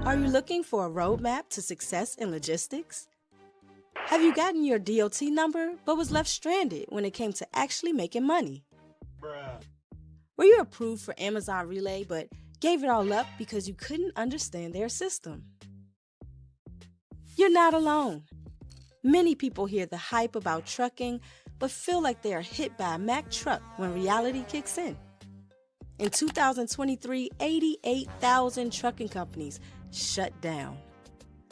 Are you looking for a roadmap to success in logistics? Have you gotten your DOT number but was left stranded when it came to actually making money? Bruh. Were you approved for Amazon Relay but gave it all up because you couldn't understand their system? You're not alone. Many people hear the hype about trucking but feel like they are hit by a Mack truck when reality kicks in. In 2023, 88,000 trucking companies shut down.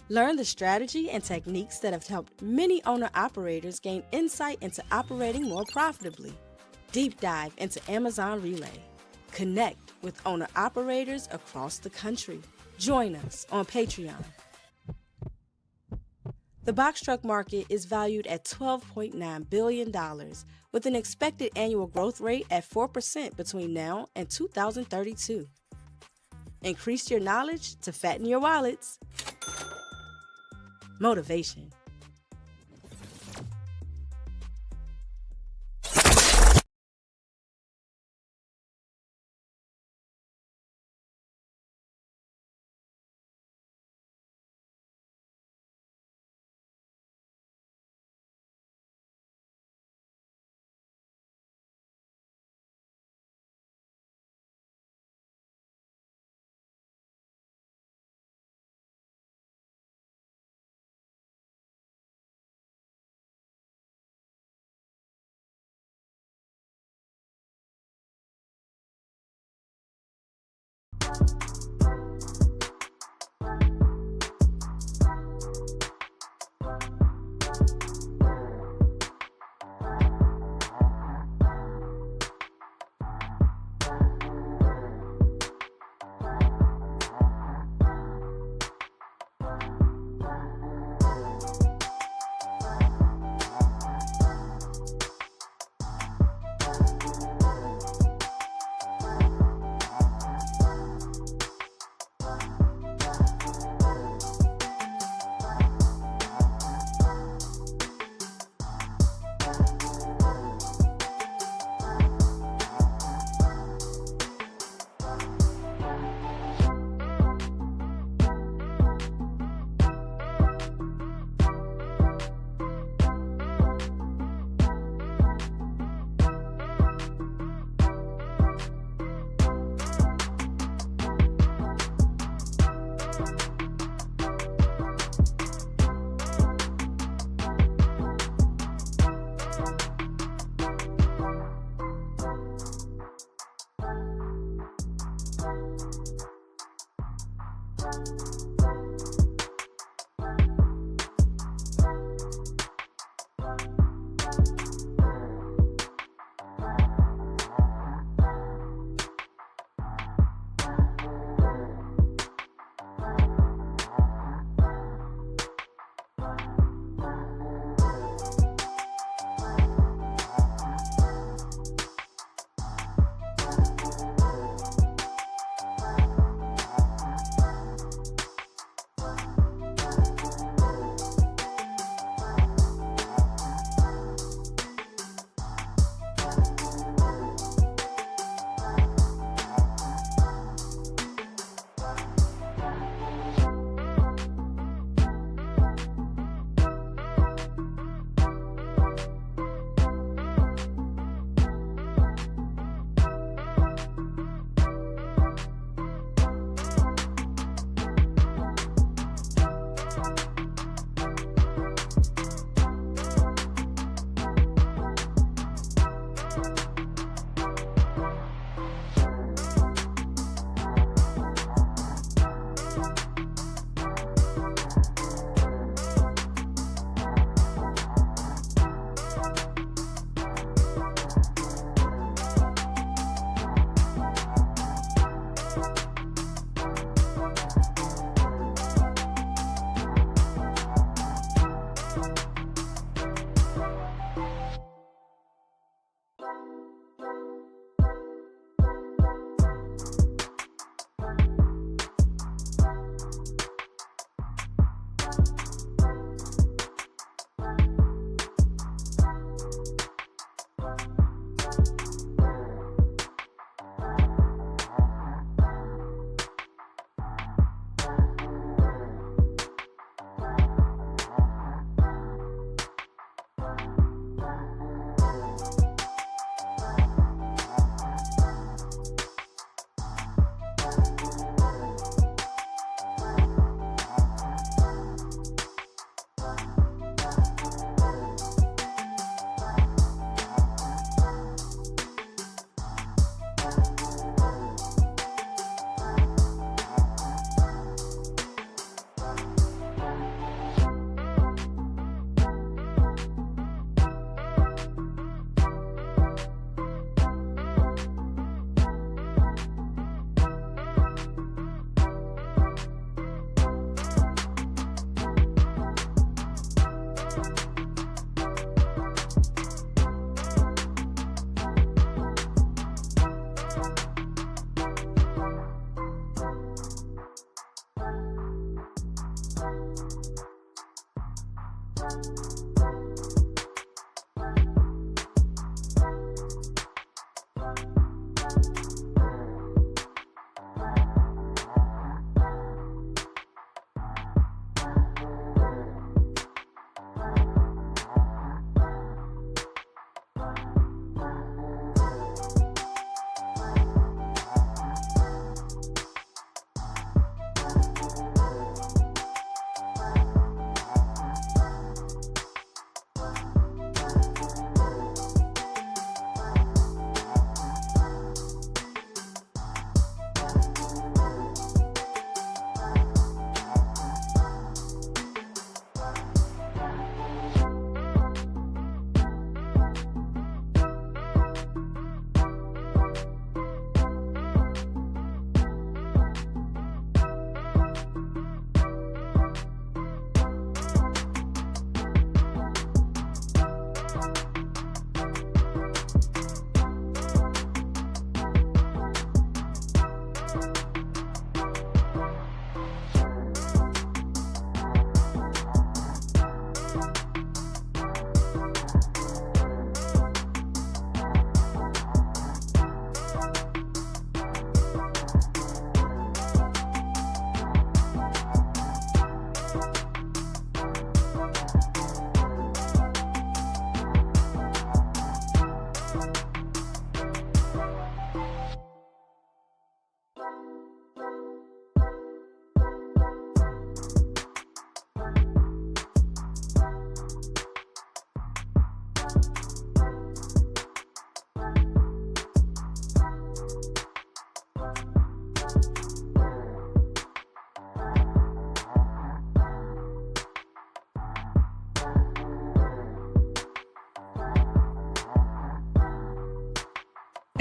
Learn the strategy and techniques that have helped many owner-operators gain insight into operating more profitably. Deep dive into Amazon Relay. Connect with owner-operators across the country. Join us on Patreon. The box truck market is valued at $12.9 billion, with an expected annual growth rate at 4% between now and 2032. Increase your knowledge to fatten your wallets. Motivation.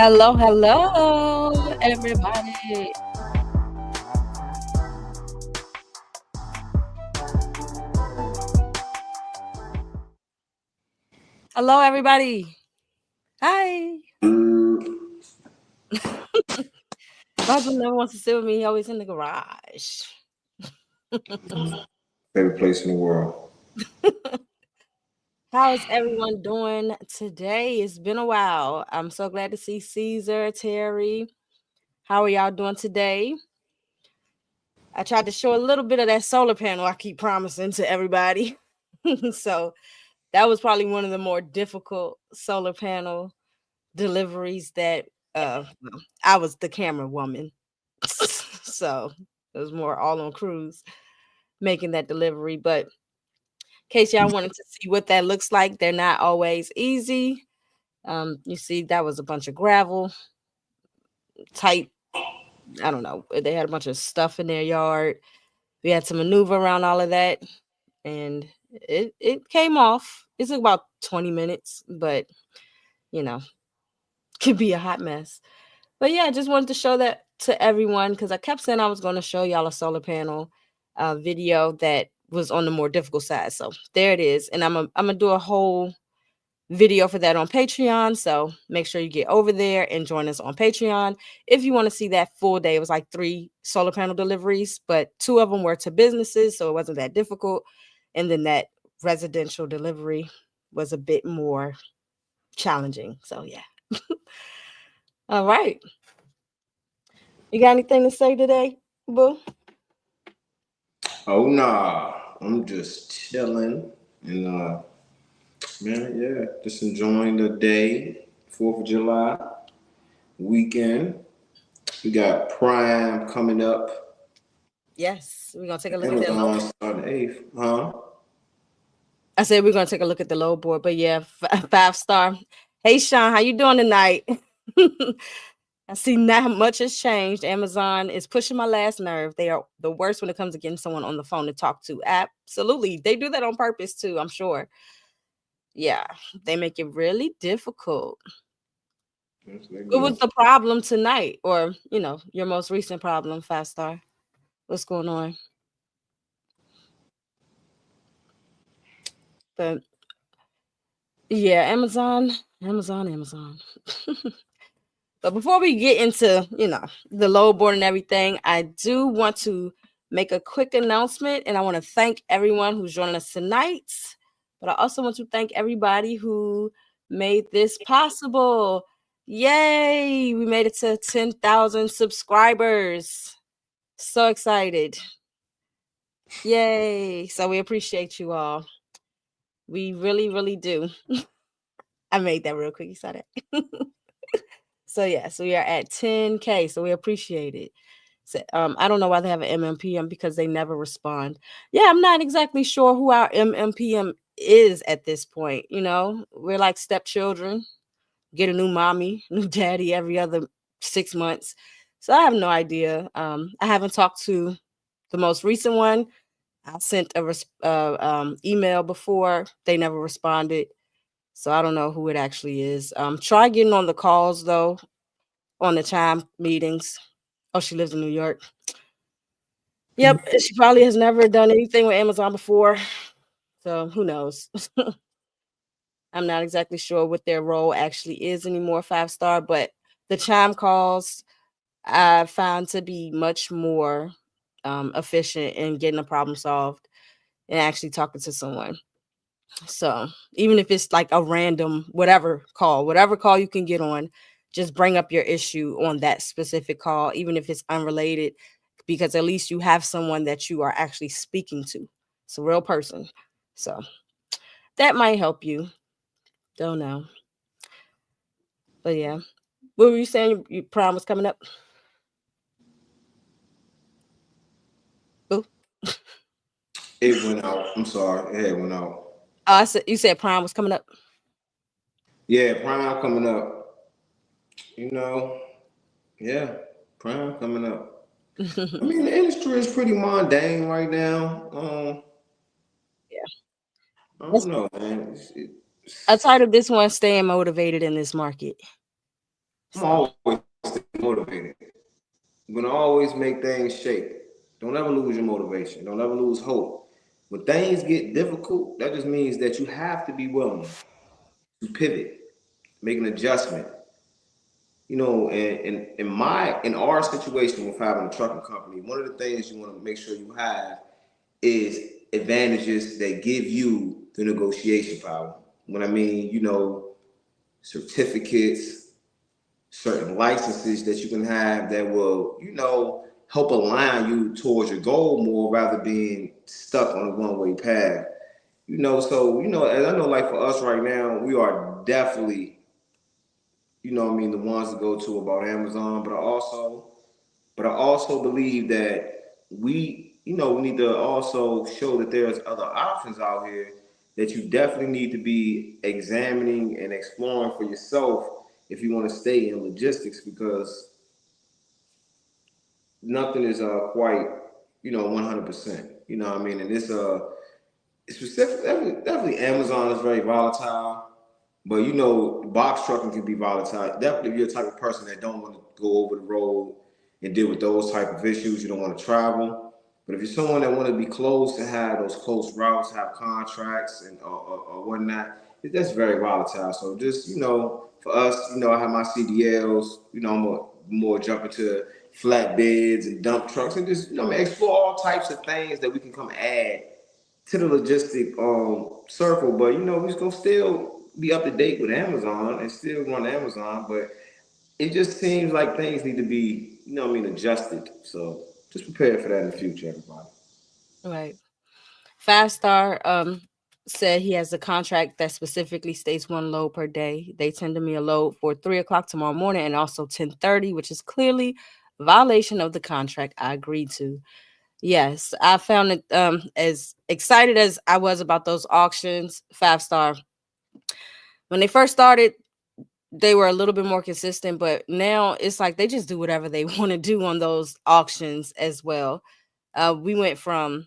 Hello, hello, everybody. Hello, everybody. Hi. My husband never wants to sit with me. He always in the garage. Favorite place in the world. How is everyone doing today? It's been a while. I'm so glad to see Caesar, Terry. How are y'all doing today? I tried to show a little bit of that solar panel I keep promising to everybody. So that was probably one of the more difficult solar panel deliveries that well, I was the camera woman. So it was more all on Cruise making that delivery. But in case y'all wanted to see what that looks like, they're not always easy. You see, that was a bunch of gravel type. I don't know. They had a bunch of stuff in their yard. We had to maneuver around all of that, and it came off. It took about 20 minutes, but you know, could be a hot mess. But yeah, I just wanted to show that to everyone because I kept saying I was going to show y'all a solar panel video that was on the more difficult side. So there it is, and I'm gonna do a whole video for that on Patreon. So make sure you get over there and join us on Patreon if you want to see that full day. It was like 3 solar panel deliveries, but 2 of them were to businesses, so it wasn't that difficult. And then that residential delivery was a bit more challenging. So yeah. All right. You got anything to say today, Boo? Oh nah, I'm just chilling and man, yeah, just enjoying the day. 4th of July weekend. We got Prime coming up. Yes, we're gonna take a look at that low. Amazon starting the 8th, huh? I said we're gonna take a look at the low board, but yeah, 5 star. Hey Sean, how you doing tonight? I see not much has changed. Amazon is pushing my last nerve. They are the worst when it comes to getting someone on the phone to talk to. Absolutely. They do that on purpose too, I'm sure. Yeah, they make it really difficult. Yes, they What do. was the problem tonight? Or, your most recent problem, 5 star? What's going on? But yeah, Amazon. But before we get into, the load board and everything, I do want to make a quick announcement and I want to thank everyone who's joining us tonight. But I also want to thank everybody who made this possible. Yay! We made it to 10,000 subscribers. So excited. Yay. So we appreciate you all. We really, really do. I made that real quick. You saw that. So yes, we are at 10K. So we appreciate it. So, I don't know why they have an MMPM because they never respond. Yeah, I'm not exactly sure who our MMPM is at this point. We're like stepchildren, get a new mommy, new daddy every other 6 months. So I have no idea. I haven't talked to the most recent one. I sent a email before. They never responded. So I don't know who it actually is. Try getting on the calls though, on the chime meetings. Oh, she lives in New York. Yep, she probably has never done anything with Amazon before. So who knows? I'm not exactly sure what their role actually is anymore, 5 star, but the chime calls I found to be much more efficient in getting a problem solved and actually talking to someone. So even if it's like a random whatever call you can get on, just bring up your issue on that specific call, even if it's unrelated, because at least you have someone that you are actually speaking to. It's a real person. So that might help you. Don't know. But yeah. What were you saying? Your prom was coming up? Ooh. It went out. I'm sorry. It went out. Oh, I said you said prom was coming up. Yeah, Prime coming up. You know, yeah, Prime coming up. I mean, the industry is pretty mundane right now. Yeah. I don't know, man. I tired of this one staying motivated in this market. I'm So, always stay motivated. I'm gonna always make things shake. Don't ever lose your motivation. Don't ever lose hope. When things get difficult, that just means that you have to be willing to pivot, make an adjustment. You know, and in our situation with having a trucking company, one of the things you want to make sure you have is advantages that give you the negotiation power. When I mean, you know, certificates, certain licenses that you can have that will, you know, help align you towards your goal more rather being stuck on a one-way path. You know, so, you know, as I know, like for us right now, we are definitely, you know, I mean, the ones to go to about Amazon, but I also believe that we, you know, we need to also show that there's other options out here that you definitely need to be examining and exploring for yourself if you want to stay in logistics because nothing is quite, you know, 100%. You know what I mean? And it's specific, definitely Amazon is very volatile. But you know, box trucking can be volatile. Definitely, if you're the type of person that don't want to go over the road and deal with those type of issues, you don't want to travel. But if you're someone that want to be close and have those close routes, have contracts and or whatnot, that's very volatile. So just you know, for us, you know, I have my CDLs. You know, I'm more jump into flatbeds and dump trucks and just you know, explore all types of things that we can come add to the logistic circle, but you know, we're gonna still be up to date with Amazon and still run Amazon, but it just seems like things need to be, you know what I mean, adjusted. So just prepare for that in the future, everybody. right. Five Star said he has a contract that specifically states one load per day. They tender me a load for 3 o'clock tomorrow morning and also 10:30, which is clearly violation of the contract I agreed to. Yes, I found it as excited as I was about those auctions. Five Star. When they first started, they were a little bit more consistent, but now it's like they just do whatever they want to do on those auctions as well. We went from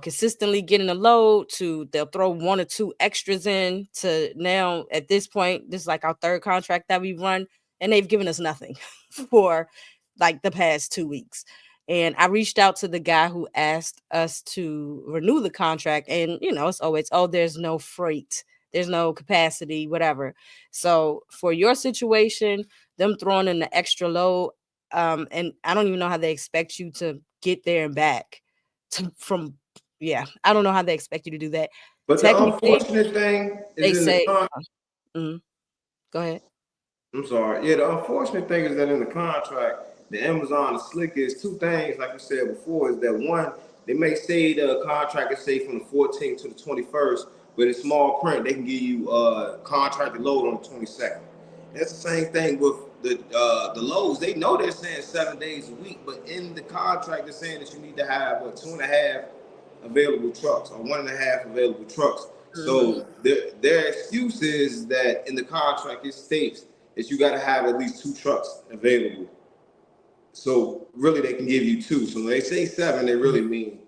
consistently getting a load to they'll throw one or two extras in to now at this point, this is like our third contract that we run, and they've given us nothing for like the past 2 weeks. And I reached out to the guy who asked us to renew the contract, and it's always, oh, there's no freight, there's no capacity, whatever. So for your situation, them throwing in the extra load, and I don't even know how they expect you to get there and back from yeah, I don't know how they expect you to do that. But the Technically, unfortunate thing they is in the say, mhm, go ahead. I'm sorry. Yeah, the unfortunate thing is that in the contract, the Amazon is slick is two things, like you said before, is that one, they may say the contract is say from the 14th to the 21st, but in small print, they can give you contracted load on the 22nd. That's the same thing with the loads. They know they're saying 7 days a week, but in the contract, they're saying that you need to have what 2.5 available trucks or 1.5 available trucks. Mhm. So their excuse is that in the contract it states that you got to have at least two trucks available. So really, they can give you two. So when they say seven, they really mean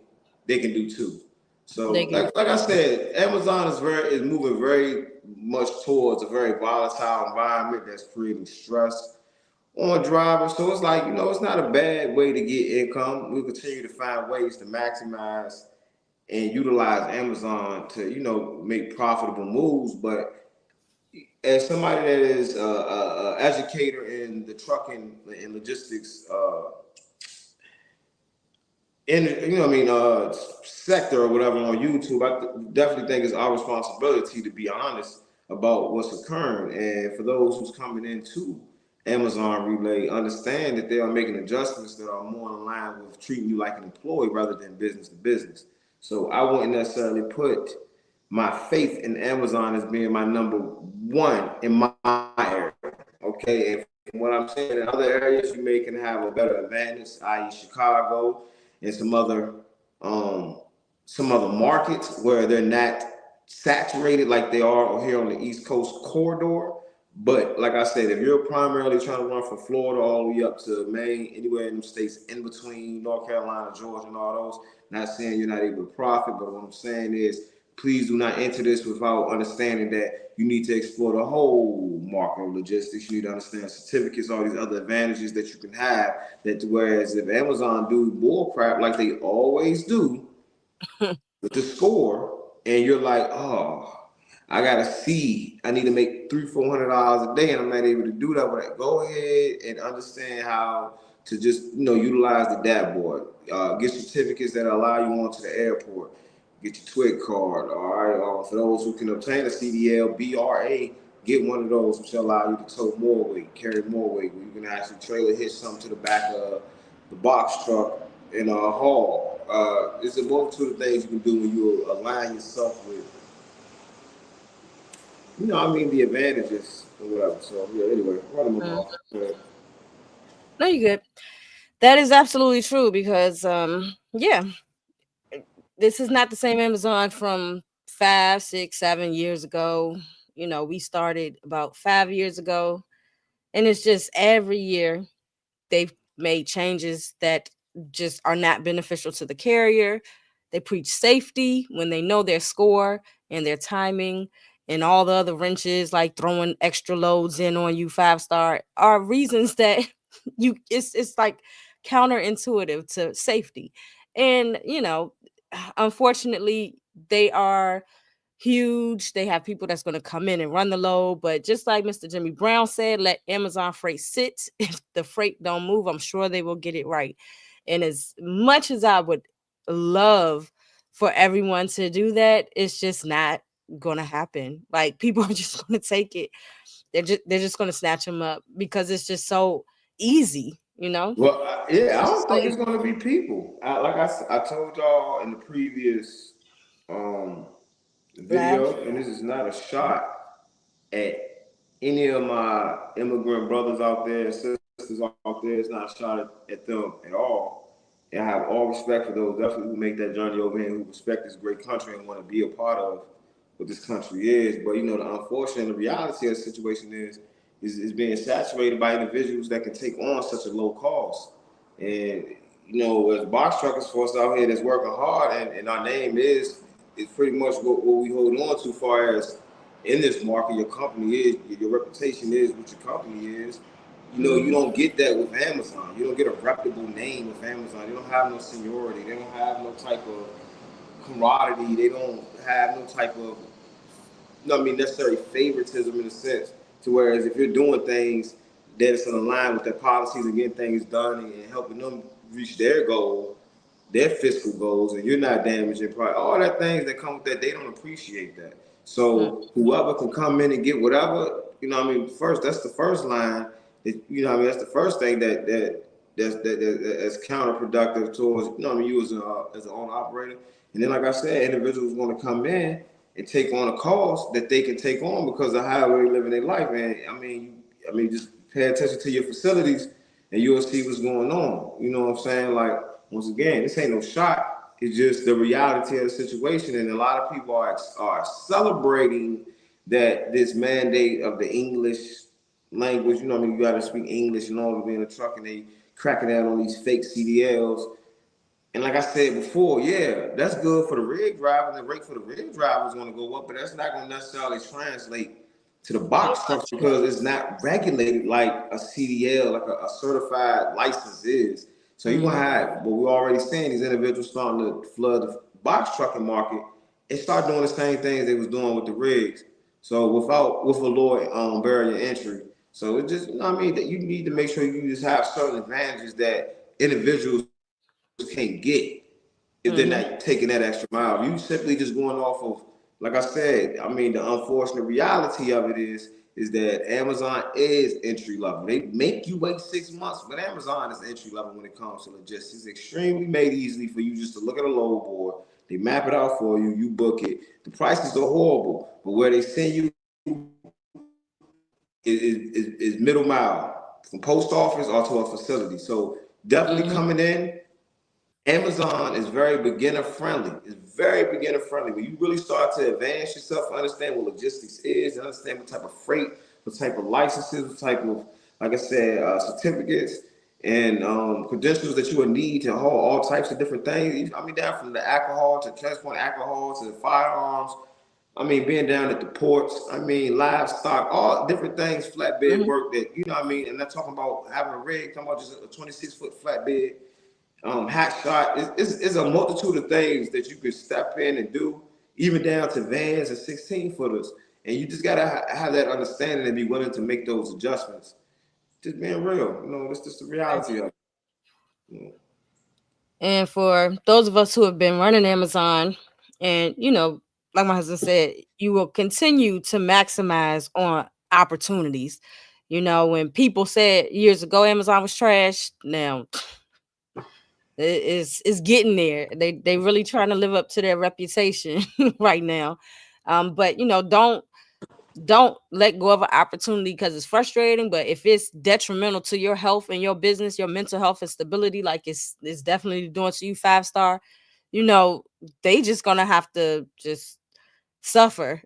they can do two. They So can. like I said, Amazon is moving very much towards a very volatile environment that's creating stress on drivers. So it's like it's not a bad way to get income. We'll continue to find ways to maximize and utilize Amazon to make profitable moves. But as somebody that is a educator in the trucking and logistics in sector or whatever on YouTube, definitely think it's our responsibility to be honest about what's occurring. And for those who's coming into Amazon Relay, understand that they are making adjustments that are more in line with treating you like an employee rather than business to business. So I wouldn't necessarily put my faith in Amazon as being my number one in my area. Okay, and from what I'm saying, in other areas you may can have a better advantage, i.e., Chicago and um, some other markets where they're not saturated like they are here on the East Coast corridor. But like I said, if you're primarily trying to run from Florida all the way up to Maine, anywhere in the states in between North Carolina, Georgia, and all those, not saying you're not able to profit, but what I'm saying is please do not enter this without understanding that you need to explore the whole market of logistics. You need to understand certificates, all these other advantages that you can have. That whereas if Amazon do bull crap like they always do with the score, and you're like, oh, I gotta see, I need to make $300-400 a day, and I'm not able to do that. But go ahead and understand how to just utilize the dashboard. Get certificates that allow you onto the airport. Get your TWIC card. All right. For those who can obtain a CDL, BRA, get one of those, which allow you to tow more weight, carry more weight. Where you can actually trailer hitch something to the back of the box truck in a haul. It's a multitude of things you can do when you align yourself with, the advantages or whatever. So yeah, anyway, run them off. Yeah. No, you're good. That is absolutely true because, yeah, this is not the same Amazon from 5, 6, 7 years ago. We started about 5 years ago, and it's just every year they've made changes that just are not beneficial to the carrier. They preach safety when they know their score and their timing, and all the other wrenches like throwing extra loads in on you 5-star are reasons that it's like counterintuitive to safety. And unfortunately, they are huge. They have people that's going to come in and run the load. But just like Mr. Jimmy Brown said, let Amazon freight sit. If the freight don't move, I'm sure they will get it right. And as much as I would love for everyone to do that, it's just not going to happen. Like, people are just going to take it. They're just going to snatch them up because it's just so easy, Well, I don't think it's going to be people. I told y'all in the previous video, and this is not a shot at any of my immigrant brothers out there and sisters out there. It's not a shot at them at all. And I have all respect for those definitely who make that journey over here and who respect this great country and want to be a part of what this country is. But the unfortunate, the reality of the situation is being saturated by individuals that can take on such a low cost. And as box truckers for us out here that's working hard, and our name is pretty much what we hold on to, far as in this market, your company is, your reputation is what your company is. You don't get that with Amazon. You don't get a reputable name with Amazon. They don't have no seniority. They don't have no type of camaraderie. They don't have no type of, necessary favoritism in a sense. To whereas if you're doing things that is in line with their policies and getting things done and helping them reach their goal, their fiscal goals, and you're not damaging pride, all that things that come with that, they don't appreciate that. So whoever can come in and get whatever, first, that's the first line. That's the first thing that's counterproductive towards, you as an owner operator. And then, like I said, individuals want to come in and take on a cost that they can take on because of how they're living their life. And just pay attention to your facilities and you'll see what's going on. You know what I'm saying? Like, once again, this ain't no shot. It's just the reality of the situation. And a lot of people are celebrating that this mandate of the English language, you got to speak English in order to be in a truck, and they cracking down on these fake CDLs. And like I said before, yeah, that's good for the rig driver, and the rate for the rig driver is going to go up, but that's not going to necessarily translate to the box trucks because it's not regulated like a CDL, like a certified license is. So you're going to have, but we're already seeing these individuals starting to flood the box trucking market and start doing the same things they was doing with the rigs. So with a lower barrier entry. So it just, that you need to make sure you just have certain advantages that individuals can't get if they're not taking that extra mile. You simply just going off of, like I said, the unfortunate reality of it is that Amazon is entry level. They make you wait 6 months, but Amazon is entry level when it comes to logistics. It's extremely made easily for you just to look at a load board. They map it out for you. You book it. The prices are horrible, but where they send you is middle mile from post office or to a facility. So definitely coming in. Amazon is very beginner friendly. It's very beginner friendly. When you really start to advance yourself, understand what logistics is, and understand what type of freight, what type of licenses, what type of, like I said, certificates and credentials that you would need to haul all types of different things. I mean, down from the alcohol to transport alcohol to the firearms. I mean, being down at the ports. I mean, livestock, all different things, flatbed Mhm. work that you know what I mean. And I'm talking about having a rig. Talking about just a 26-foot flatbed, hat shot. It's a multitude of things that you could step in and do, even down to vans and 16-footers. And you just gotta have that understanding and be willing to make those adjustments. Just being real, that's just the reality of it. And for those of us who have been running Amazon, and like my husband said, you will continue to maximize on opportunities. When people said years ago Amazon was trash, now it's getting there. They really trying to live up to their reputation right now. But don't let go of an opportunity because it's frustrating. But if it's detrimental to your health and your business, your mental health and stability, like it's definitely doing to you, 5 star, they just gonna have to just suffer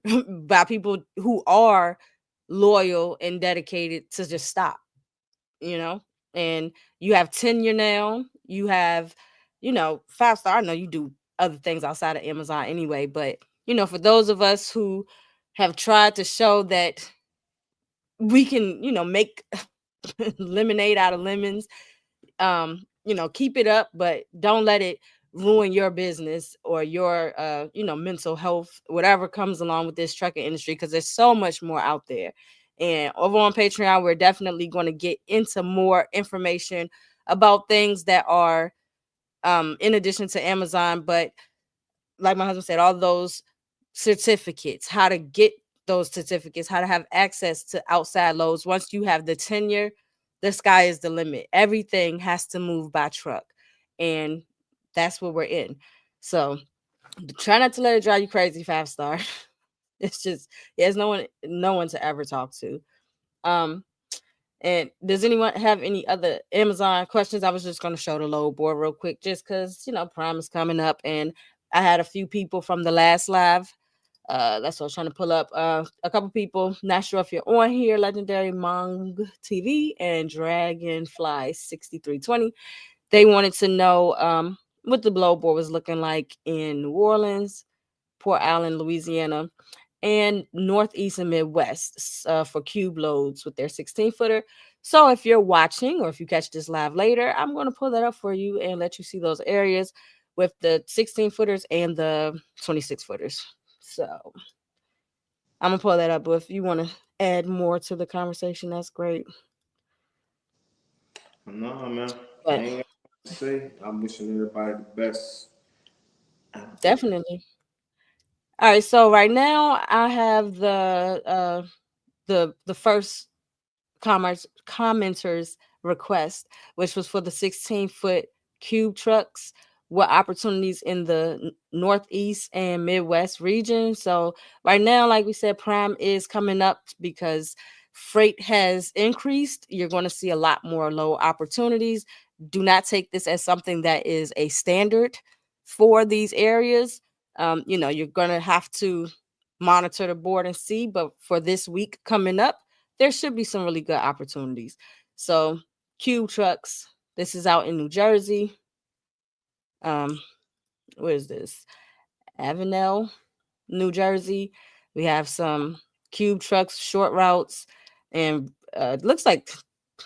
by people who are loyal and dedicated to just stop, you know. And you have tenure now. You have, 5 star. I know you do other things outside of Amazon anyway, but for those of us who have tried to show that we can, make lemonade out of lemons, keep it up, but don't let it ruin your business or your mental health, whatever comes along with this trucking industry, because there's so much more out there. And over on Patreon, we're definitely going to get into more information about things that are in addition to Amazon. But like my husband said, all those certificates, how to get those certificates, how to have access to outside loads. Once you have the tenure, the sky is the limit. Everything has to move by truck. And that's what we're in. So try not to let it drive you crazy, 5 star. It's just, there's no one to ever talk to. Um, and does anyone have any other Amazon questions? I was just going to show the load board real quick, just because, Prime is coming up. And I had a few people from the last live. That's what I was trying to pull up. A couple people, not sure if you're on here, Legendary Mong TV and Dragonfly 6320. They wanted to know what the load board was looking like in New Orleans, Port Allen, Louisiana, and Northeast and Midwest for cube loads with their 16-footer. So if you're watching or if you catch this live later, I'm going to pull that up for you and let you see those areas with the 16-footers and the 26-footers. So I'm going to pull that up. But if you want to add more to the conversation, that's great. No, man. I But ain't got to say. I'm wishing everybody the best out there. definitely. All right, so right now I have the first commenters request, which was for the 16-foot cube trucks. What opportunities in the Northeast and Midwest region? So right now, like we said, Prime is coming up because freight has increased. You're going to see a lot more low opportunities. Do not take this as something that is a standard for these areas. You're going to have to monitor the board and see. But for this week coming up, there should be some really good opportunities. So, Cube Trucks, this is out in New Jersey. Where is this? Avenel, New Jersey. We have some Cube Trucks, short routes, and it looks like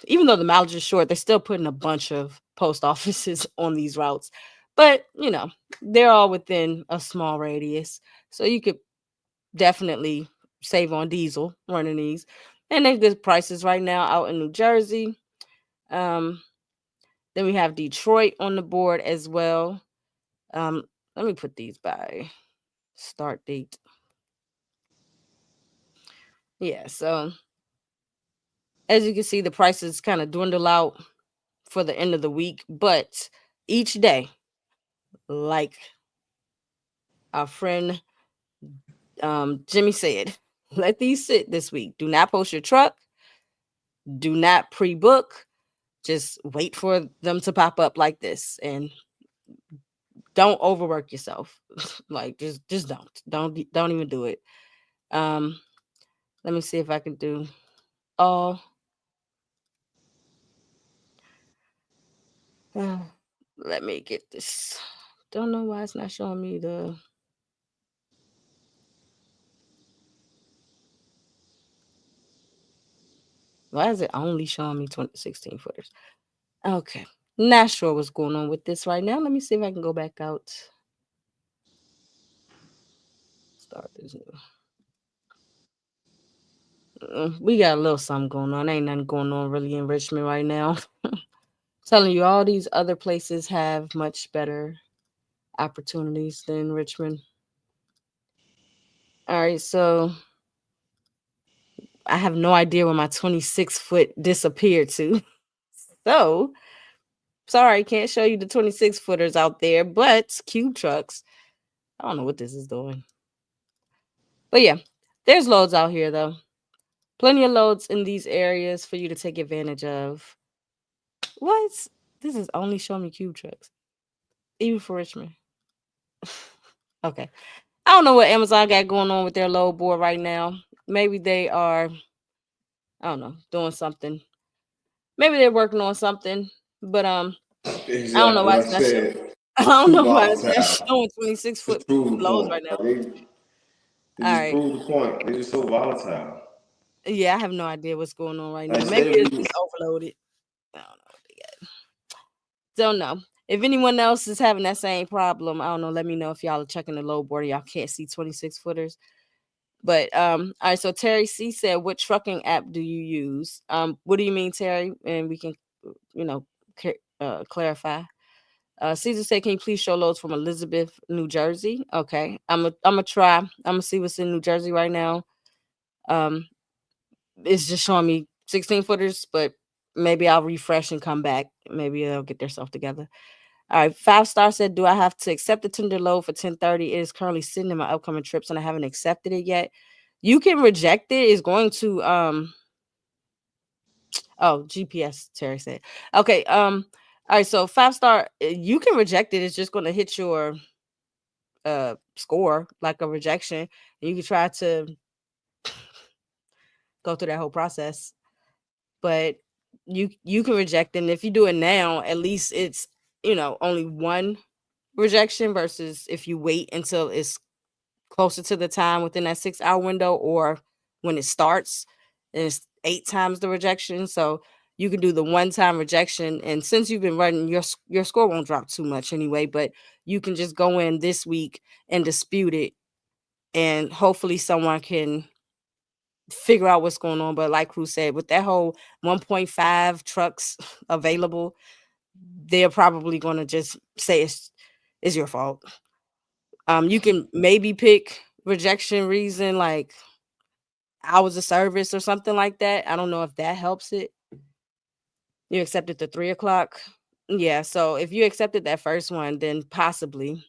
even though the mileage is short, they're still putting a bunch of post offices on these routes. But, they're all within a small radius. So you could definitely save on diesel running these. And they're good prices right now out in New Jersey. Um, then we have Detroit on the board as well. Let me put these by start date. Yeah, so as you can see, the prices kind of dwindle out for the end of the week, but each day, like our friend Jimmy said, let these sit this week. Do not post your truck. Do not pre-book. Just wait for them to pop up like this, and don't overwork yourself. Like just don't even do it. Um, let me see if I can do all. Let me get this. Don't know why it's not showing me the. Why is it only showing me 2016 footers? Okay. Not sure what's going on with this right now. Let me see if I can go back out. Start this new. We got a little something going on. Ain't nothing going on really in Richmond right now. Telling you, all these other places have much better opportunities than Richmond. All right, so I have no idea where my 26-foot disappeared to. So, sorry, can't show you the 26-footers out there, but cube trucks. I don't know what this is doing. But yeah, there's loads out here though. Plenty of loads in these areas for you to take advantage of. What? This is only showing me cube trucks. Even for Richmond. Okay. I don't know what Amazon got going on with their load board right now. Maybe they are, I don't know, doing something. Maybe they're working on something. But I don't know Exactly why what I it's not showing. said. I don't Too know why it's not volatile. showing 26-foot Just prove the loads point. right now. They All just right. prove the point. They're just so volatile. Yeah, I have no idea what's going on right Like now. I Maybe said, it's just overloaded. I don't know what they got. Don't know. If anyone else is having that same problem, I don't know. Let me know if y'all are checking the load board. Y'all can't see 26-footers. But all right. So Terry C said, "What trucking app do you use?" What do you mean, Terry? And we can, clarify. Caesar said, "Can you please show loads from Elizabeth, New Jersey?" Okay, I'm gonna try. I'm gonna see what's in New Jersey right now. It's just showing me 16-footers, but maybe I'll refresh and come back. Maybe they'll get themselves together. All right, 5 Star said, "Do I have to accept the tender load for 10:30? It is currently sitting in my upcoming trips, and I haven't accepted it yet." You can reject it. It's going to Oh, GPS, Terry said. Okay, all right, so 5 Star, you can reject it. It's just going to hit your score like a rejection. And you can try to go through that whole process, but you can reject it. And if you do it now, at least it's only one rejection versus if you wait until it's closer to the time within that 6-hour window, or when it starts and it's 8 times the rejection. So you can do the one-time rejection, and since you've been running, your score won't drop too much anyway. But you can just go in this week and dispute it, and hopefully someone can figure out what's going on. But like Cruz said, with that whole 1.5 trucks available, they're probably going to just say it's your fault. You can maybe pick rejection reason like hours of service or something like that. I don't know if that helps it. You accepted the 3 o'clock. Yeah, so if you accepted that first one, then possibly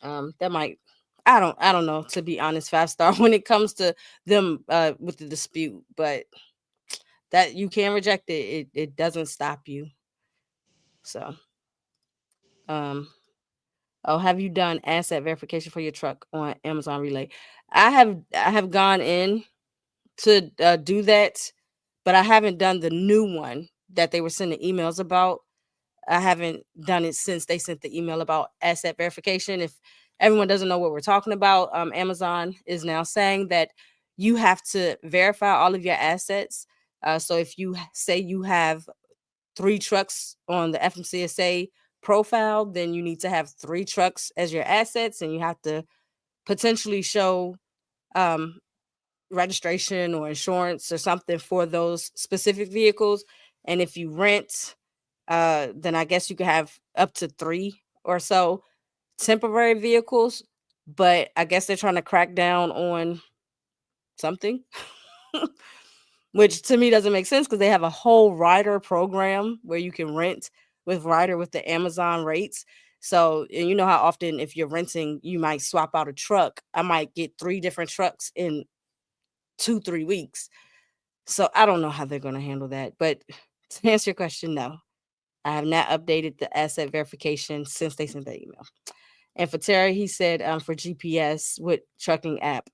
that might, I don't know, to be honest, 5 Star, when it comes to them with the dispute, but that you can reject it. It doesn't stop you. So um oh, have you done asset verification for your truck on Amazon Relay? I have gone in to do that, but I haven't done the new one that they were sending emails about. I haven't done it since they sent the email about asset verification. If everyone doesn't know what we're talking about, Amazon is now saying that you have to verify all of your assets. So if you say you have 3 trucks on the FMCSA profile, then you need to have 3 trucks as your assets, and you have to potentially show um, registration or insurance or something for those specific vehicles. And if you rent, then I guess you could have up to 3 or so temporary vehicles. But I guess they're trying to crack down on something, which to me doesn't make sense because they have a whole rider program where you can rent with rider with the Amazon rates. So, and you know how often if you're renting, you might swap out a truck. I might get 3 different trucks in 2-3 weeks. So I don't know how they're going to handle that. But to answer your question, no, I have not updated the asset verification since they sent that email. And for Terry, he said for GPS with trucking app.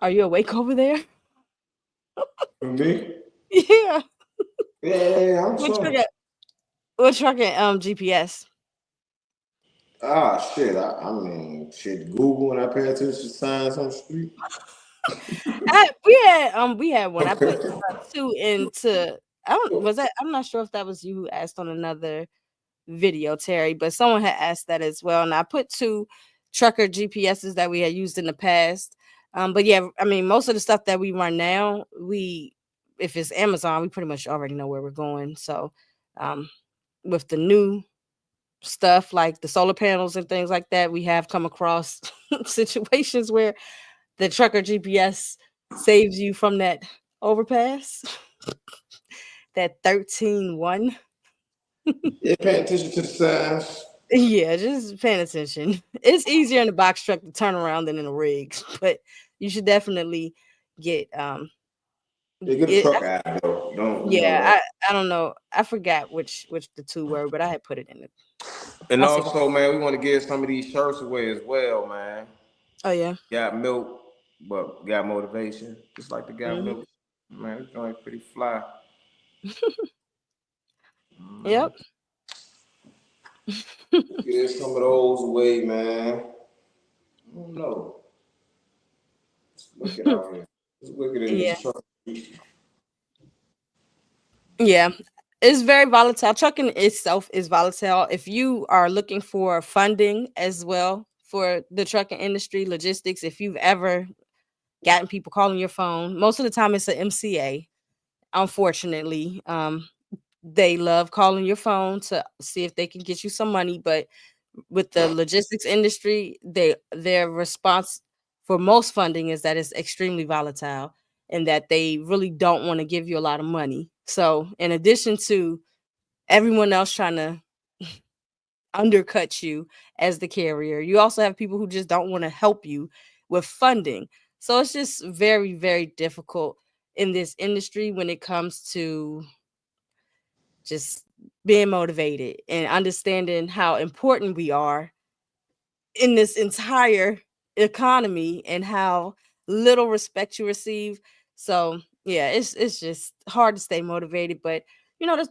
Are you awake over there? For me? Yeah. Yeah, I'm What sure. trucking? What trucking? GPS. Ah, shit. I mean, shit. Google and I pay attention to signs on the street. We had one. I put Okay. two into. I don't was that. I'm not sure if that was you who asked on another video, Terry, but someone had asked that as well, and I put two trucker GPSs that we had used in the past. But yeah, I mean, most of the stuff that we run now, if it's Amazon, we pretty much already know where we're going. So, um, with the new stuff like the solar panels and things like that, we have come across situations where the trucker GPS saves you from that overpass, that 13-1. Yeah, paying attention to the signs. Yeah, just paying attention. It's easier in the box truck to turn around than in a rig, but you should definitely get Yeah, get a it. truck out of though. Don't you Yeah, know? I don't know. I forgot which the two were, but I had put it in it. And I'll see if I. also, man, we want to give some of these shirts away as well, man. Oh yeah. Got milk, but got motivation. Just like the got Hmm. milk. Man, it's going pretty fly. Yep. Get some of those away, man. I don't know. It's wicked out here. It's wicked in Yeah. this truck. Yeah. It's very volatile. Trucking itself is volatile. If you are looking for funding as well for the trucking industry, logistics, if you've ever gotten people calling your phone, most of the time it's an MCA. Unfortunately, they love calling your phone to see if they can get you some money, but with the logistics industry, their response for most funding is that it's extremely volatile and that they really don't want to give you a lot of money. So, in addition to everyone else trying to undercut you as the carrier, you also have people who just don't want to help you with funding. So, it's just very, very difficult in this industry when it comes to just being motivated and understanding how important we are in this entire economy and how little respect you receive. So yeah, it's just hard to stay motivated, but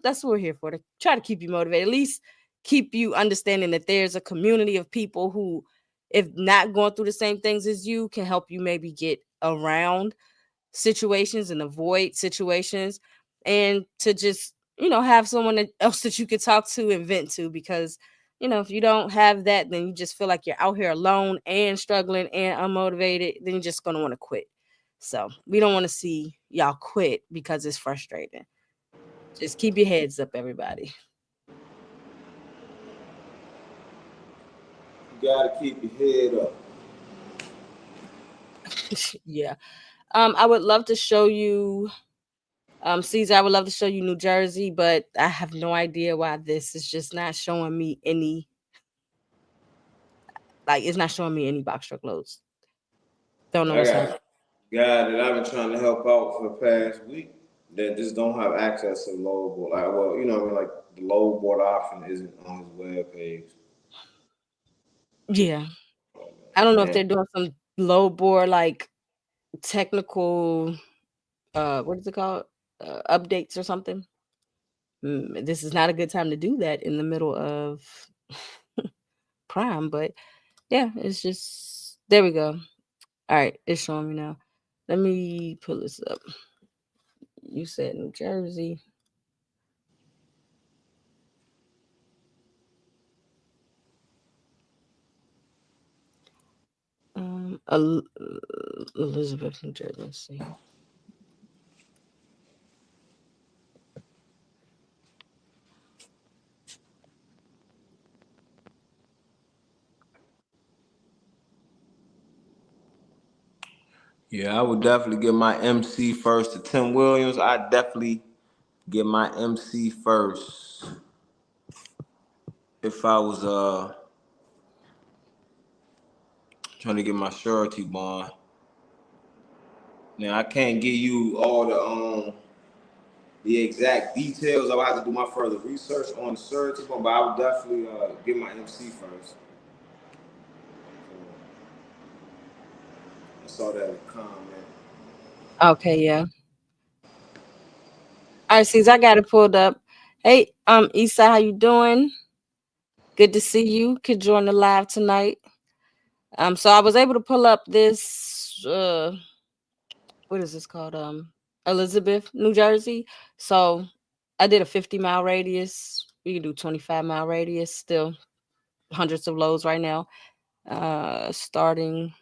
that's what we're here for, to try to keep you motivated, at least keep you understanding that there's a community of people who, if not going through the same things as you, can help you maybe get around situations and avoid situations, and to just have else that you could talk to and vent to, because if you don't have that, then you just feel like you're out here alone and struggling and unmotivated, then you're just going to want to quit. So we don't want to see y'all quit because it's frustrating. Just keep your heads up, everybody. You gotta keep your head up. Yeah. I would love to show you, Caesar, I would love to show you New Jersey, but I have no idea why this is just not showing me any. Like, it's not showing me any box truck loads. Don't know I what's got happening. a guy that I've been trying to help out for the past week that just don't have access to the load board. Like, well, what I mean, like the load board option isn't on his web page. Yeah. I don't know if Man, they're doing some low board, like, technical, what is it called? Updates or something. This is not a good time to do that in the middle of Prime, but yeah, it's just there we go. All right, it's showing me now. Let me pull this up. You said New Jersey. Elizabeth, New Jersey. Let's see. yeah, I would definitely give my MC first to Tim Williams. I definitely get my MC first if I was trying to get my surety bond. Now I can't give you all the exact details. I would have to do my further research on the surety bond, but I would definitely get my MC first. I saw that in the comment. Okay, yeah. All right, since I got it pulled up. Hey, Issa, how you doing? Good to see you. Could join the live tonight. So I was able to pull up this what is this called? Elizabeth, New Jersey. So I did a 50-mile radius. We can do 25-mile radius, still hundreds of loads right now. Starting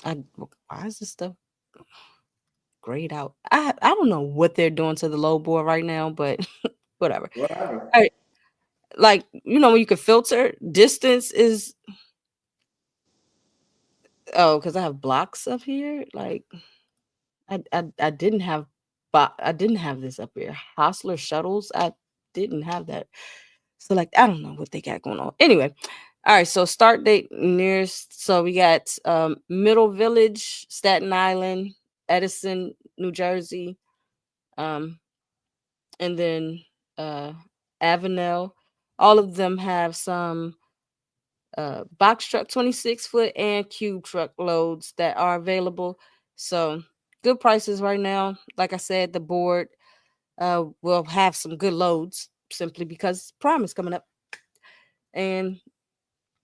why is this stuff grayed out? I don't know what they're doing to the load board right now, but whatever. What happened? All right, like when you can filter distance is because I have blocks up here. Like I didn't have, but I didn't have this up here. Hostler shuttles, I didn't have that. So like I don't know what they got going on. Anyway, all right. So start date nearest. So we got Middle Village, Staten Island, Edison, New Jersey, um, and then uh, Avenel. All of them have some box truck 26-foot and cube truck loads that are available. So good prices right now. Like I said, the board will have some good loads simply because Prime is coming up. And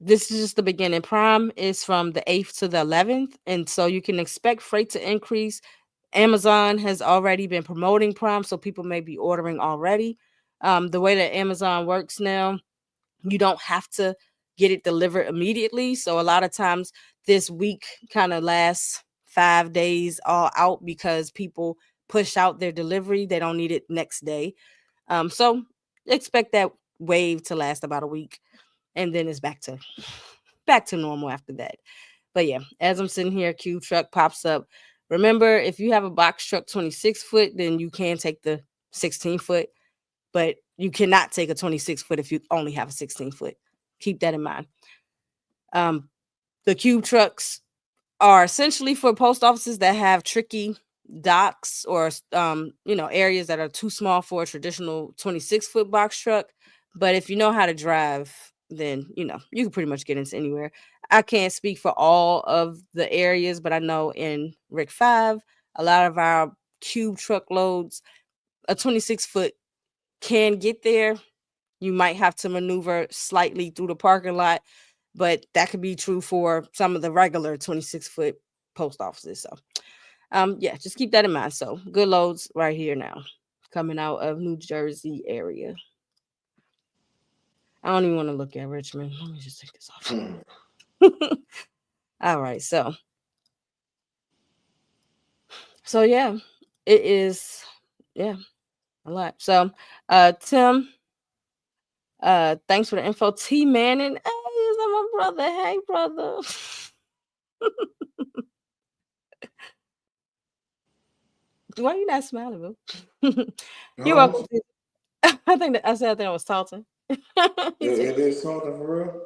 this is just the beginning. Prime is from the 8th to the 11th. And so you can expect freight to increase. Amazon has already been promoting Prime, so people may be ordering already. The way that Amazon works now, you don't have to get it delivered immediately. So a lot of times this week kind of lasts 5 days all out because people push out their delivery. They don't need it next day. So expect that wave to last about a week, and then it's back to normal after that. But yeah, as I'm sitting here, cube truck pops up. Remember, if you have a box truck 26-foot, then you can take the 16-foot, but you cannot take a 26-foot if you only have a 16-foot. Keep that in mind. The cube trucks are essentially for post offices that have tricky docks or areas that are too small for a traditional 26-foot box truck. But if you know how to drive, then you can pretty much get into anywhere. I can't speak for all of the areas, but I know in Rick 5, a lot of our cube truck loads, a 26-foot can get there. You might have to maneuver slightly through the parking lot, but that could be true for some of the regular 26-foot post offices. So yeah, just keep that in mind. So good loads right here now coming out of New Jersey area. I don't even want to look at Richmond. Let me just take this off. All right, so yeah, it is a lot. So Tim, thanks for the info. T Manning, hey, is that my brother? Hey, brother. Why are you not smiling, boo? You're welcome. I think I was Talton. It is something for real.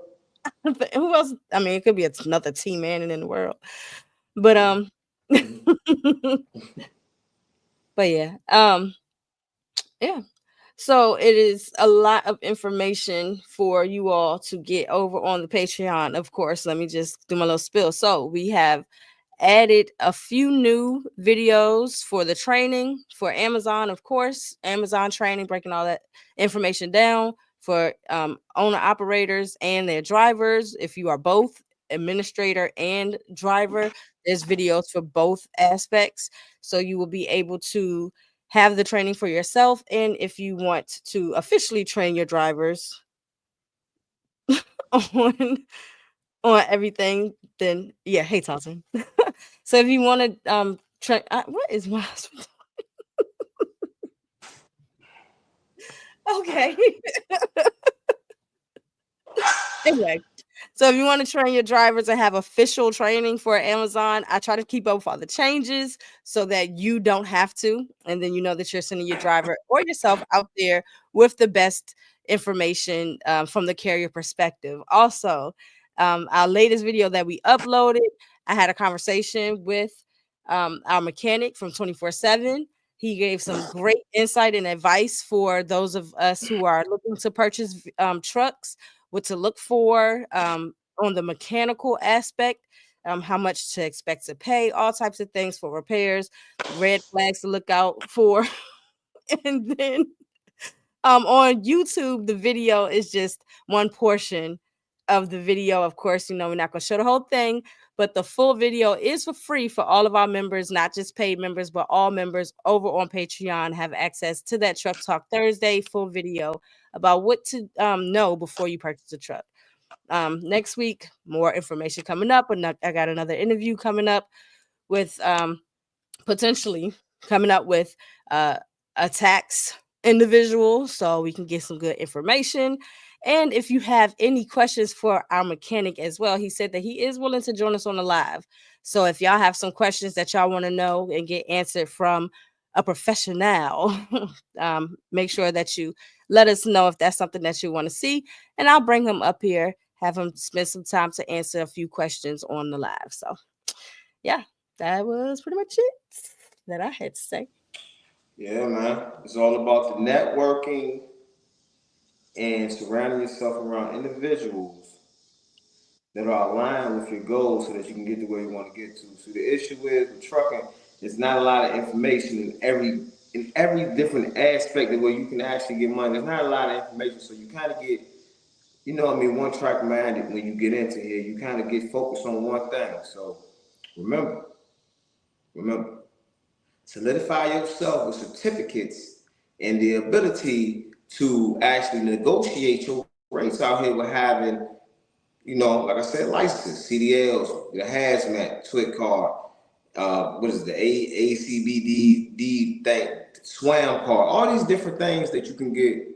Who else? I mean, it could be another T Manning in the world, but but yeah, yeah. So it is a lot of information for you all to get over on the Patreon. Of course, let me just do my little spill. So we have added a few new videos for the training for Amazon, of course, Amazon training, breaking all that information down for owner operators and their drivers. If you are both administrator and driver, there's videos for both aspects. So you will be able to have the training for yourself. And if you want to officially train your drivers on everything, then yeah, hey Talton. So if you want to train, what is my husband? Okay. Anyway, so if you want to train your drivers and have official training for Amazon, I try to keep up with all the changes so that you don't have to. And then you know that you're sending your driver or yourself out there with the best information from the carrier perspective. Also, our latest video that we uploaded, I had a conversation with our mechanic from 24/7. He gave some great insight and advice for those of us who are looking to purchase trucks, what to look for on the mechanical aspect. how much to expect to pay, all types of things for repairs, red flags to look out for. And then on YouTube, the video is just one portion of the video. Of course, we're not going to show the whole thing, but the full video is for free for all of our members, not just paid members, but all members over on Patreon have access to that Truck Talk Thursday full video about what to know before you purchase a truck. Next week, more information coming up. And I got another interview coming up with potentially coming up with a tax individual, so we can get some good information. And if you have any questions for our mechanic as well, he said that he is willing to join us on the live. So if y'all have some questions that y'all want to know and get answered from a professional, make sure that you let us know if that's something that you want to see, and I'll bring him up here, have him spend some time to answer a few questions on the live. So yeah, that was pretty much it that I had to say. Yeah, man. It's all about the networking and surrounding yourself around individuals that are aligned with your goals so that you can get to where you want to get to. So the issue is with trucking, there's not a lot of information in every different aspect of where you can actually get money. There's not a lot of information, so you kind of get, one track minded when you get into here. You kind of get focused on one thing. So remember, solidify yourself with certificates and the ability to actually negotiate your rates out here with having, like I said, licenses, CDLs, the hazmat, TWIC card, what is it, the ACBD thing, SWAM card, all these different things that you can get.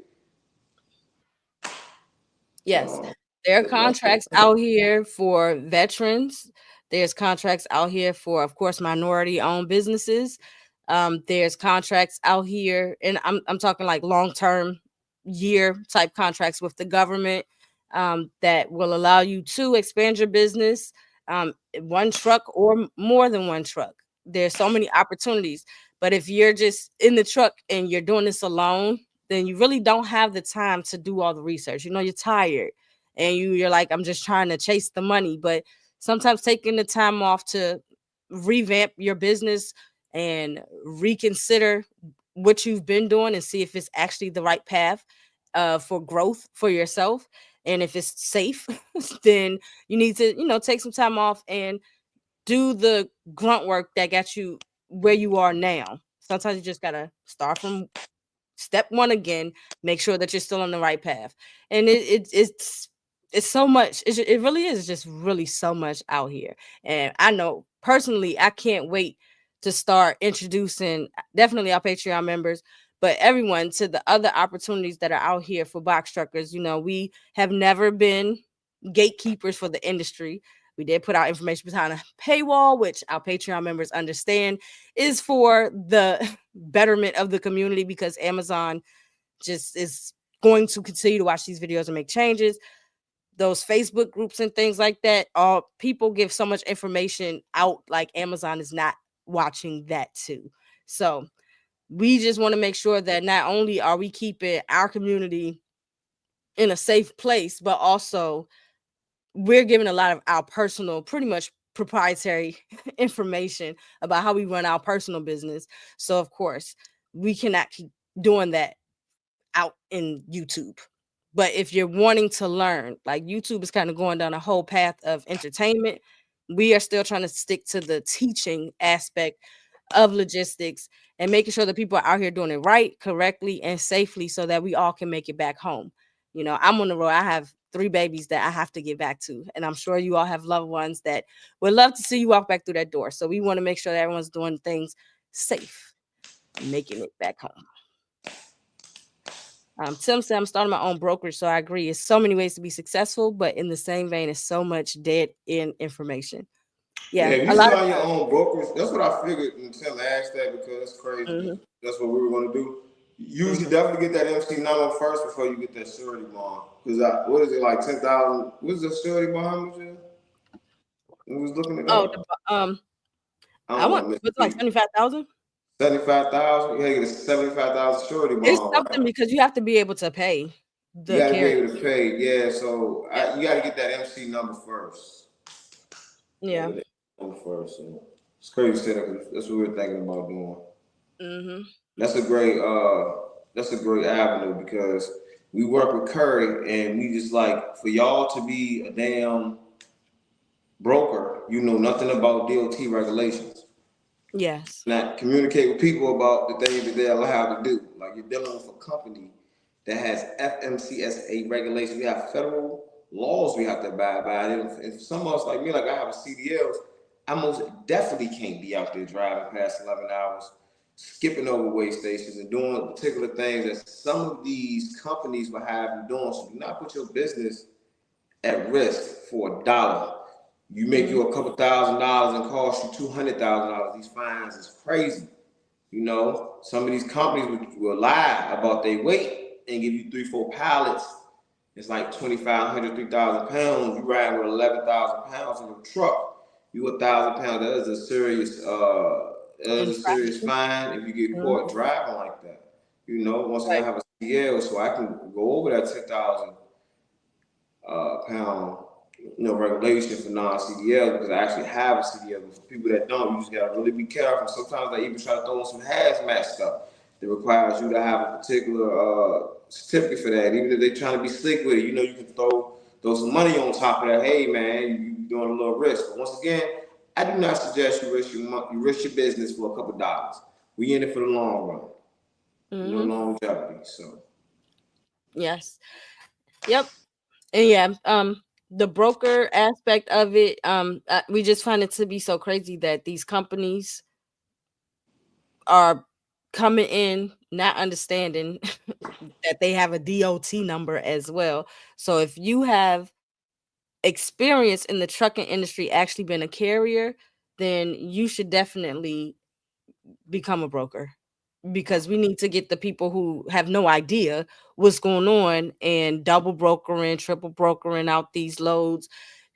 Yes, there are contracts out here for veterans. There's contracts out here for, of course, minority-owned businesses. There's contracts out here, and I'm talking like long-term year type contracts with the government that will allow you to expand your business, one truck or more than one truck. There's so many opportunities, but if you're just in the truck and you're doing this alone, then you really don't have the time to do all the research. You're tired and you're like, I'm just trying to chase the money. But sometimes taking the time off to revamp your business and reconsider what you've been doing and see if it's actually the right path for growth for yourself. And if it's safe, then you need to, take some time off and do the grunt work that got you where you are now. Sometimes you just got to start from step one again, make sure that you're still on the right path. And it's so much. It really is just really so much out here. And I know personally, I can't wait to start introducing definitely our Patreon members, but everyone to the other opportunities that are out here for box truckers. We have never been gatekeepers for the industry. We did put our information behind a paywall, which our Patreon members understand is for the betterment of the community, because Amazon just is going to continue to watch these videos and make changes. Those Facebook groups and things like that, all people give so much information out, like Amazon is not watching that too. So we just want to make sure that not only are we keeping our community in a safe place, but also we're giving a lot of our personal, pretty much proprietary information about how we run our personal business. So of course, we cannot keep doing that out in YouTube. But if you're wanting to learn, like YouTube is kind of going down a whole path of entertainment, we are still trying to stick to the teaching aspect of logistics and making sure that people are out here doing it right, correctly, and safely so that we all can make it back home. I'm on the road. I have 3 babies that I have to get back to. And I'm sure you all have loved ones that would love to see you walk back through that door. So we want to make sure that everyone's doing things safe and making it back home. Tim said, I'm starting my own brokerage. So I agree. It's so many ways to be successful, but in the same vein, it's so much dead end information. Yeah. If you start your own brokerage, that's what I figured until I asked that, because it's crazy. Mm-hmm. That's what we were going to do. You should definitely get that MC number first before you get that surety bond. Because what is it, like 10,000? What is the surety bond? We was looking at that. I want it's like 75,000. 75,000. You gotta get a 75,000 surety bond. It's something, right? Because you have to be able to pay. You gotta be able to pay. Yeah. So you gotta get that MC number first. Yeah. word. So it's crazy to say that 'cause that's what we're thinking about doing. Mm-hmm. That's a great avenue because we work with Curry and we just like for y'all to be a damn broker, you know nothing about DOT regulations. Yes. Not communicate with people about the things that they're allowed to do. Like you're dealing with a company that has FMCSA regulations. We have federal laws we have to abide by. And for some of us like me, like I have a CDLs, I most definitely can't be out there driving past 11 hours, skipping over way stations and doing particular things that some of these companies will have you doing. So do not put your business at risk for $1. You make you a couple $1,000 and cost you $200,000. These fines is crazy. You know, some of these companies will lie about their weight and give you 3-4 pallets. It's like 2,500, 3,000 pounds. You ride with 11,000 pounds in a truck. You 1,000 pounds. That is a serious fine if you get caught driving like that. You know, once again, I have a CDL, so I can go over that 10,000 pound, regulation for non-CDL because I actually have a CDL. But for people that don't, you just gotta really be careful. Sometimes they even try to throw in some hazmat stuff that requires you to have a particular certificate for that. Even if they're trying to be slick with it, you can throw some money on top of that. Hey man, you doing a little risk. But once again, I do not suggest you risk your business for a couple dollars. We in it for the long run, longevity. So Yes. Yep. And yeah, the broker aspect of it, we just find it to be so crazy that these companies are coming in not understanding that they have a DOT number as well. So if you have experience in the trucking industry, actually been a carrier, then you should definitely become a broker, because we need to get the people who have no idea what's going on and double brokering, triple brokering out these loads,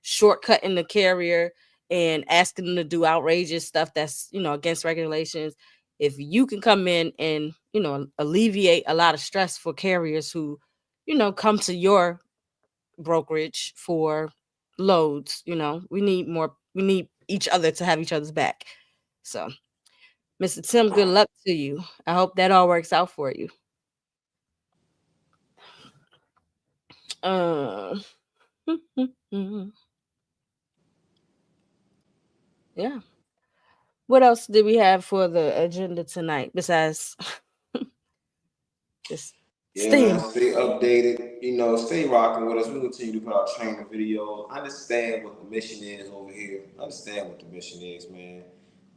shortcutting the carrier and asking them to do outrageous stuff that's, against regulations. If you can come in and, alleviate a lot of stress for carriers who, come to your brokerage for loads, we need each other to have each other's back. So Mr. Tim, good luck to you. I hope that all works out for you. Uh, yeah. What else did we have for the agenda tonight besides just man, staying? stay updated. Stay rocking with us. We continue to put out training videos. Understand what the mission is over here. Understand what the mission is, man.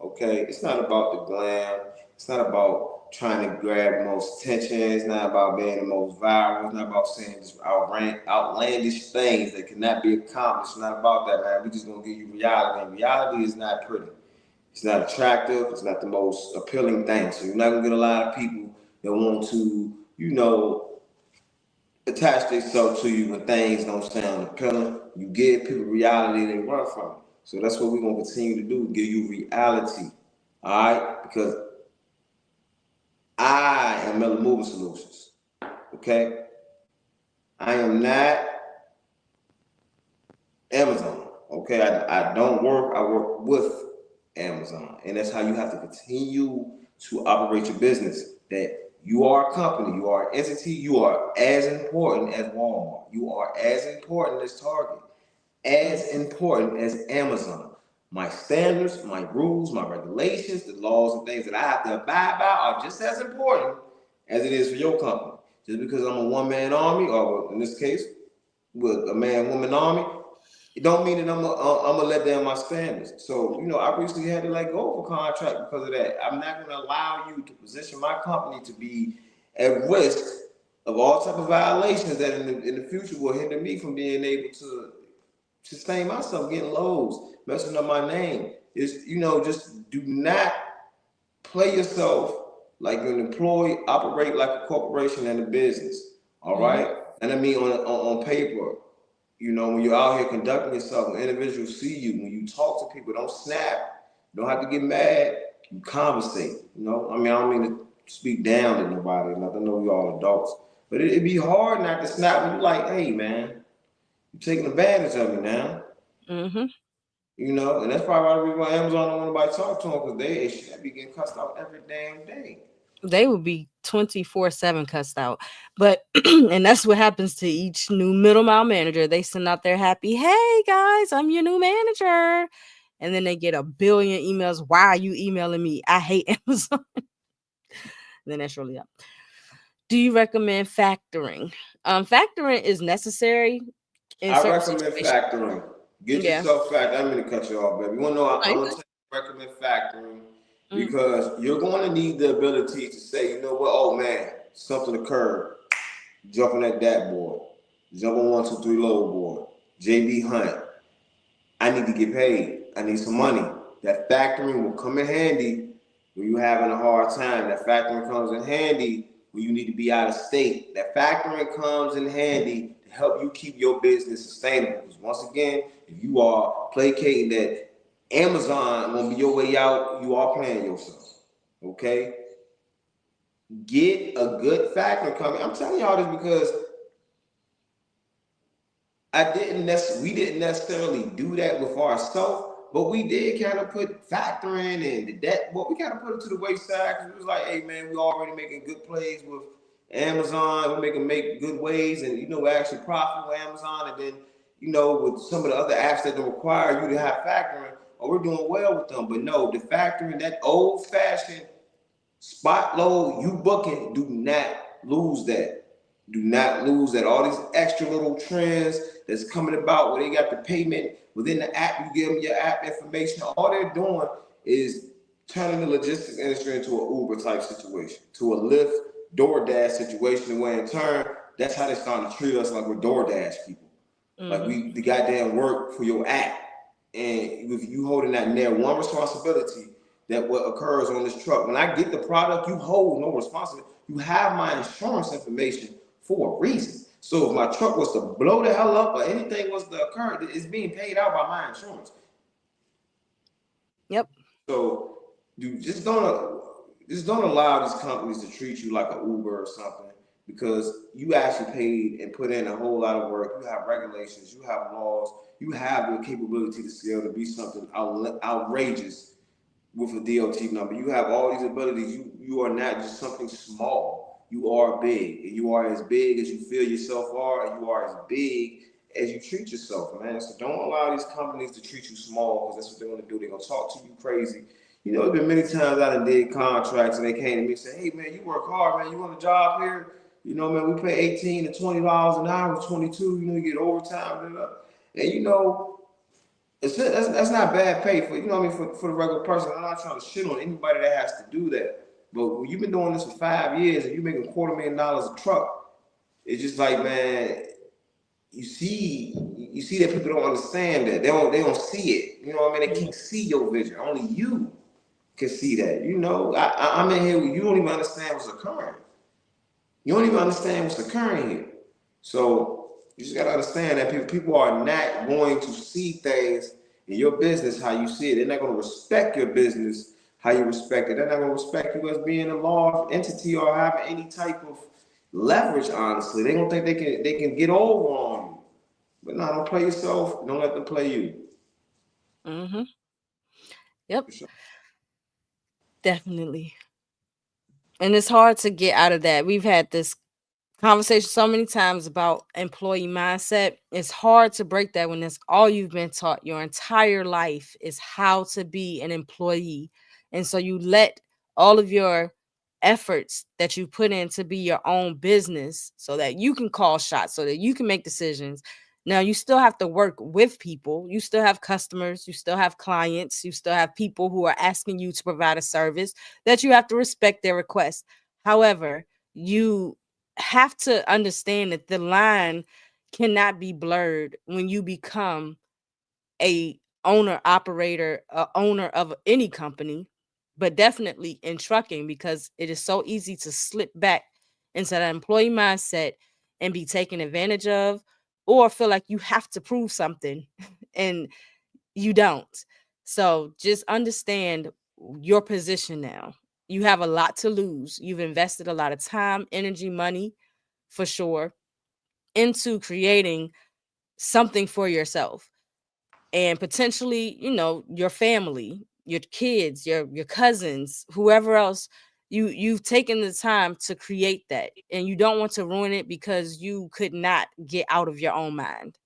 Okay, it's not about the glam. It's not about trying to grab the most attention. It's not about being the most viral. It's not about saying just outlandish things that cannot be accomplished. It's not about that, man. We just gonna give you reality, and reality is not pretty. It's not attractive. It's not the most appealing thing. So you're not gonna get a lot of people that want to, attach themselves to you when things don't sound appealing. You give people reality they run from it. So that's what we're gonna continue to do, give you reality. All right? Because I am Miller Moving Solutions. Okay? I am not Amazon. Okay, I don't work, I work with Amazon. And that's how you have to continue to operate your business. That you are a company, you are an entity, you are as important as Walmart. You are as important as Target, as important as Amazon. My standards, my rules, my regulations, the laws and things that I have to abide by are just as important as it is for your company. Just because I'm a one-man army, or in this case, with a man-woman army, it don't mean that I'm gonna let down my standards. So, I recently had to let go of a contract because of that. I'm not gonna allow you to position my company to be at risk of all type of violations that in the future will hinder me from being able to sustain myself, getting lows, messing up my name. Just do not play yourself like you're an employee, operate like a corporation and a business. All right? And I mean on paper. When you're out here conducting yourself, when individuals see you, when you talk to people, don't snap. You don't have to get mad. You conversate. I don't mean to speak down to nobody. I know we all adults. But it'd be hard not to snap when you're like, hey, man, you're taking advantage of me now. You know, and that's probably why the reason why Amazon don't want nobody to talk to them because they should be getting cussed out every damn day. They would be 24/7 cussed out. But and that's what happens to each new middle mile manager. They send out their happy, hey guys, I'm your new manager. And then they get a billion emails. Why are you emailing me? I hate Amazon. Then that's really up. Do you recommend factoring? Factoring is necessary in I certain recommend situations. factoring. Get Yeah. yourself factored. I didn't mean to cut you off, baby. You want to know? No, I'm you going good. to recommend factoring Mm. because you're going to need the ability to say, you know what? Oh man, something occurred. Jump on that board. Jump on 1, 2, 3 load board. JB Hunt. I need to get paid. I need some money. That factoring will come in handy when you're having a hard time. That factoring comes in handy when you need to be out of state. That factoring comes in handy to help you keep your business sustainable. Because once again, if you are placating that Amazon won't be your way out, you are playing yourself. Okay? Get a good factoring company. I'm telling y'all this because we didn't necessarily do that with ourselves, but we did kind of put factoring and that, but we kind of put it to the wayside because it was like, hey man, we already making good plays with Amazon, we're make good ways, and we're actually profitable with Amazon, and then with some of the other apps that don't require you to have factoring, or we're doing well with them. But no, the factoring, that old fashioned spot load, you booking, do not lose that. Do not lose that. All these extra little trends that's coming about where they got the payment within the app, you give them your app information. All they're doing is turning the logistics industry into an Uber type situation, to a Lyft, DoorDash situation, where in turn, that's how they're starting to treat us like we're DoorDash people. Like we the goddamn work for your app. And with you holding that near one responsibility that what occurs on this truck. When I get the product, you hold no responsibility. You have my insurance information for a reason. So if my truck was to blow the hell up or anything was to occur, it's being paid out by my insurance. Yep. So you just don't allow these companies to treat you like an Uber or something because you actually paid and put in a whole lot of work. You have regulations, you have laws, you have the capability to scale to be something outrageous with a DOT number. You have all these abilities. You are not just something small. You are big. And you are as big as you feel yourself are, and you are as big as you treat yourself, man. So don't allow these companies to treat you small because that's what they're gonna do. They're gonna talk to you crazy. There's been many times I done did contracts and they came to me and said, hey man, you work hard, man. You want a job here? Man, we pay $18 to $20 an hour, 22, you get overtime, and that's not bad pay for for the regular person. I'm not trying to shit on anybody that has to do that. But when you've been doing this for 5 years and you're making $250,000 a truck, it's just like, man, you see that people don't understand that. They don't see it. You know what I mean? They can't see your vision. Only you can see that. I'm in here, you don't even understand what's occurring. You don't even understand what's occurring here. So you just gotta understand that people are not going to see things in your business how you see it. They're not gonna respect your business how you respect it. They're not gonna respect you as being a large entity or having any type of leverage, honestly. They don't think they can get over on you. But no, don't play yourself, don't let them play you. Mm-hmm. Yep. Sure. Definitely. And it's hard to get out of that. We've had this conversation so many times about employee mindset. It's hard to break that when that's all you've been taught your entire life is how to be an employee. And so you let all of your efforts that you put in to be your own business so that you can call shots, so that you can make decisions. Now you still have to work with people. You still have customers, you still have clients, you still have people who are asking you to provide a service that you have to respect their requests. However, you have to understand that the line cannot be blurred when you become a owner operator, owner of any company, but definitely in trucking, because it is so easy to slip back into that employee mindset and be taken advantage of, or feel like you have to prove something and you don't. So just understand your position now. You have a lot to lose. You've invested a lot of time, energy, money, for sure, into creating something for yourself. and potentially, your family, your kids, your cousins, whoever else. You've taken the time to create that, and you don't want to ruin it because you could not get out of your own mind,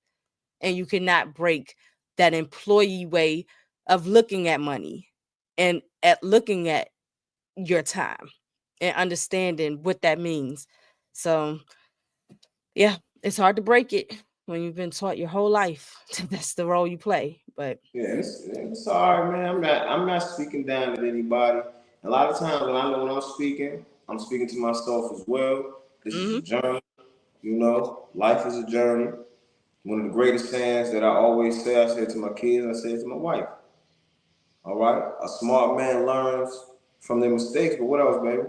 and you cannot break that employee way of looking at money and at looking at your time and understanding what that means. So yeah, it's hard to break it when you've been taught your whole life that's the role you play. But Yeah, it's all right, man. I'm not speaking down at anybody. A lot of times when I know when I'm speaking to myself as well. This is a mhm. journey, Life is a journey. One of the greatest sayings that I always say, I say it to my kids, I say it to my wife. All right? A smart man learns from their mistakes, but what else, baby?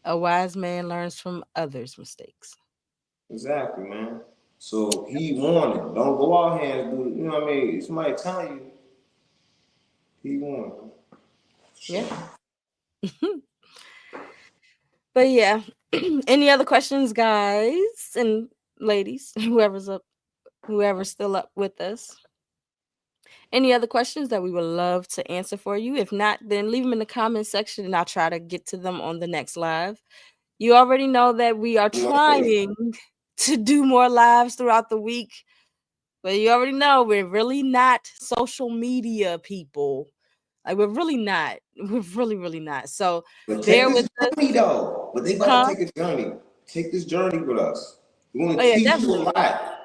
A wise man learns from others' mistakes. Exactly, man. So he warned, don't go out here and do, you know what I mean? If somebody telling you, he warned. Yeah. Sure. But yeah, any other questions, guys and ladies, whoever's still up with us? Any other questions that we would love to answer for you? If not, then leave them in the comment section and I'll try to get to them on the next live. You already know that we are trying to do more lives throughout the week, but you already know we're really not social media people. Like, we're really not. We're really, really not. So But take bear this with us. journey though. But they about Huh? to take a journey. Take this journey with us. We want Oh to yeah, teach you a definitely. lot.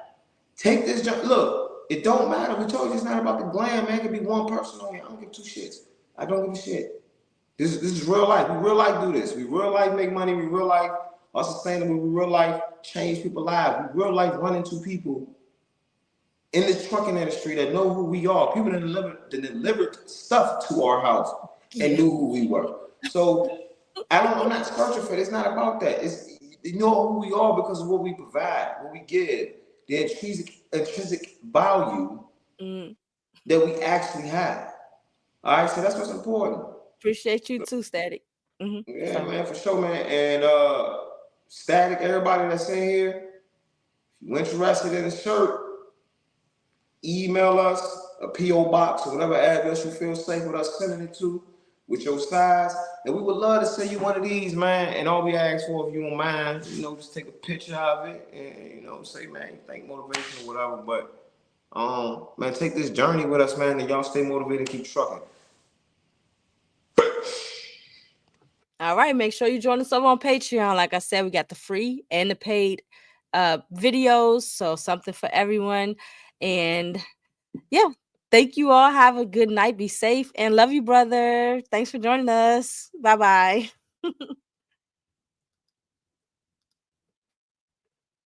Take this journey. Look, it don't matter. We told you it's not about the glam, man. It could be one person on here. I don't give two shits. I don't give a shit. This is real life. We real life do this. We real life make money. We real life are sustainable. We real life change people's lives. We real life run into people in this trucking industry that know who we are. People that delivered stuff to our house and Yeah. knew who we were. So I'm not searching for it. It's not about that. It's you know who we are because of what we provide, what we give, the intrinsic value Mm, that we actually have. All right, so that's what's important. appreciate you too, Static. Yeah, So man, for sure, man. And Static, everybody that's in here, if you're interested in a shirt, email us a PO box or whatever address you feel safe with us sending it to with your size. And we would love to send you one of these, man. And all we ask for, if you don't mind, just take a picture of it and say, man, you think motivation or whatever. But man, take this journey with us, man, and y'all stay motivated and keep trucking. all right, make sure you join us over on Patreon. Like I said, we got the free and the paid videos, so something for everyone. And yeah, thank you all. Have a good night. Be safe and love you, brother. Thanks for joining us. Bye bye.